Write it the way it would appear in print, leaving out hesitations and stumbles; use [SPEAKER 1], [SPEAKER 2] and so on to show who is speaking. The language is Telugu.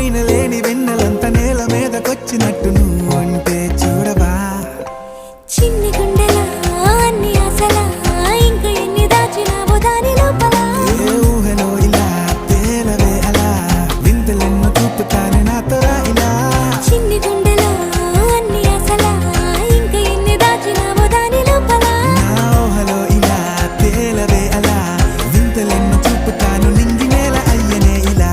[SPEAKER 1] లేని వెన్నెలంత నేల మీదకొచ్చినట్టు నువ్వు అంటే చూడవా
[SPEAKER 2] చిన్ని గుండెలా అన్ని ఆశలా ఇంకా ఎన్ని దాచినావో దాని లోపల
[SPEAKER 1] ఏ ఊహలో ఇలా తేలవే అలా వింతలెన్నో చూపుతానే నాతో రా ఇలా
[SPEAKER 2] చిన్ని గుండెలా అన్ని ఆశలా ఇంకా ఎన్ని దాచినావో దాని లోపల
[SPEAKER 1] నా ఊహలో ఇలా తేలవే అలా వింతలెన్నో చూపుతాను నింగి నేల అయ్యనే ఇలా